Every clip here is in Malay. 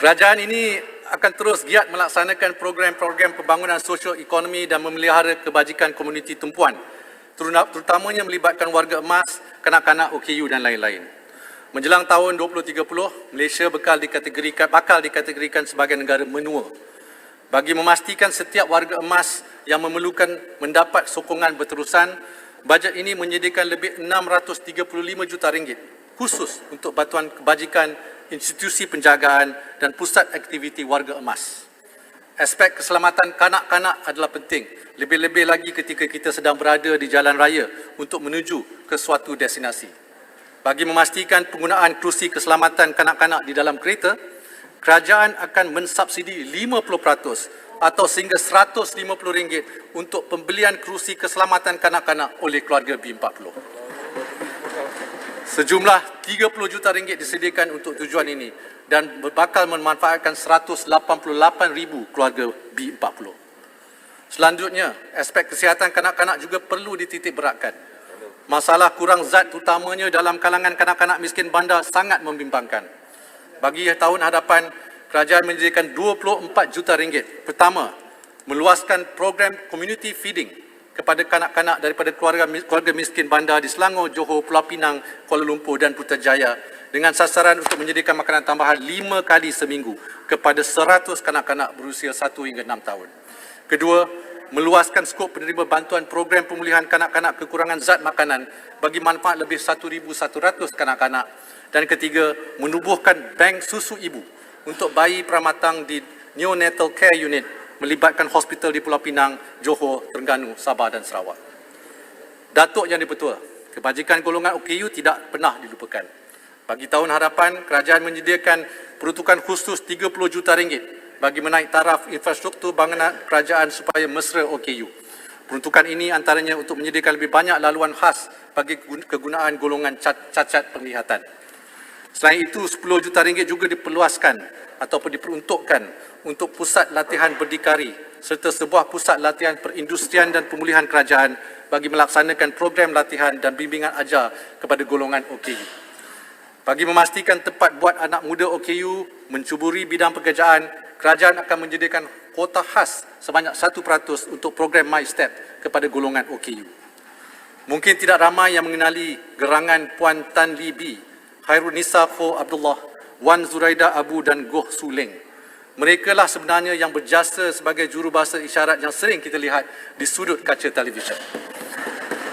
Kerajaan ini akan terus giat melaksanakan program-program pembangunan sosial ekonomi dan memelihara kebajikan komuniti tumpuan, terutamanya melibatkan warga emas, kanak-kanak OKU dan lain-lain. Menjelang tahun 2030, Malaysia bakal dikategorikan sebagai negara menua. Bagi memastikan setiap warga emas yang memerlukan mendapat sokongan berterusan, bajet ini menyediakan lebih 635 juta ringgit khusus untuk bantuan kebajikan, institusi penjagaan dan pusat aktiviti warga emas. Aspek keselamatan kanak-kanak adalah penting, lebih-lebih lagi ketika kita sedang berada di jalan raya untuk menuju ke suatu destinasi. Bagi memastikan penggunaan kerusi keselamatan kanak-kanak di dalam kereta, kerajaan akan mensubsidi 50% atau sehingga RM150 untuk pembelian kerusi keselamatan kanak-kanak oleh keluarga B40. Sejumlah RM30 juta disediakan untuk tujuan ini dan bakal memanfaatkan 188,000 keluarga B40. Selanjutnya, aspek kesihatan kanak-kanak juga perlu dititik beratkan. Masalah kurang zat utamanya dalam kalangan kanak-kanak miskin bandar sangat membimbangkan. Bagi tahun hadapan, kerajaan menyediakan RM24 juta. Pertama, meluaskan program community feeding kepada kanak-kanak daripada keluarga miskin bandar di Selangor, Johor, Pulau Pinang, Kuala Lumpur dan Putrajaya dengan sasaran untuk menyediakan makanan tambahan 5 kali seminggu kepada 100 kanak-kanak berusia 1 hingga 6 tahun. Kedua, meluaskan skop penerima bantuan program pemulihan kanak-kanak kekurangan zat makanan bagi manfaat lebih 1,100 kanak-kanak. Dan ketiga, menubuhkan bank susu ibu untuk bayi pramatang di Neonatal Care Unit melibatkan hospital di Pulau Pinang, Johor, Terengganu, Sabah dan Sarawak. Datuk Yang di-Pertua, kebajikan golongan OKU tidak pernah dilupakan. Bagi tahun hadapan, kerajaan menyediakan peruntukan khusus RM30 juta bagi menaik taraf infrastruktur bangunan kerajaan supaya mesra OKU. Peruntukan ini antaranya untuk menyediakan lebih banyak laluan khas bagi kegunaan golongan cacat penglihatan. Selain itu, RM10 juta juga diperluaskan ataupun diperuntukkan untuk pusat latihan berdikari serta sebuah pusat latihan perindustrian dan pemulihan kerajaan bagi melaksanakan program latihan dan bimbingan ajar kepada golongan OKU. Bagi memastikan tempat buat anak muda OKU mencuburi bidang pekerjaan, kerajaan akan menyediakan kuota khas sebanyak 1% untuk program MyStep kepada golongan OKU. Mungkin tidak ramai yang mengenali gerangan Puan Tan Lee Bee, Khairul Nisa Kho Abdullah, Wan Zuraida Abu dan Goh Su Leng. Mereka lah sebenarnya yang berjasa sebagai jurubahasa isyarat yang sering kita lihat di sudut kaca televisyen.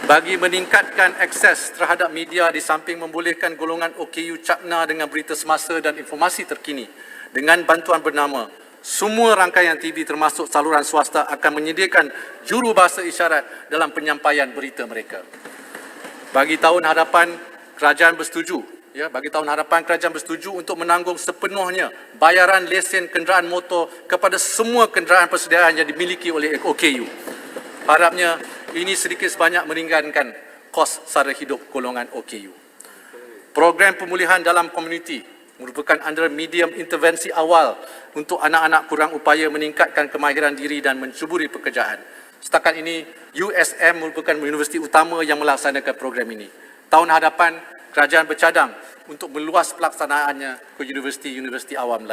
Bagi meningkatkan akses terhadap media di samping membolehkan golongan OKU capna dengan berita semasa dan informasi terkini, dengan bantuan bernama, semua rangkaian TV termasuk saluran swasta akan menyediakan jurubahasa isyarat dalam penyampaian berita mereka. Bagi tahun hadapan, kerajaan bersetuju untuk menanggung sepenuhnya bayaran lesen kenderaan motor kepada semua kenderaan persediaan yang dimiliki oleh OKU. Harapnya ini sedikit sebanyak meringankan kos sara hidup golongan OKU. Program pemulihan dalam komuniti merupakan antara medium intervensi awal untuk anak-anak kurang upaya meningkatkan kemahiran diri dan mencuburi pekerjaan. Setakat ini, USM merupakan universiti utama yang melaksanakan program ini. Tahun hadapan, kerajaan bercadang untuk meluas pelaksanaannya ke universiti-universiti awam lain.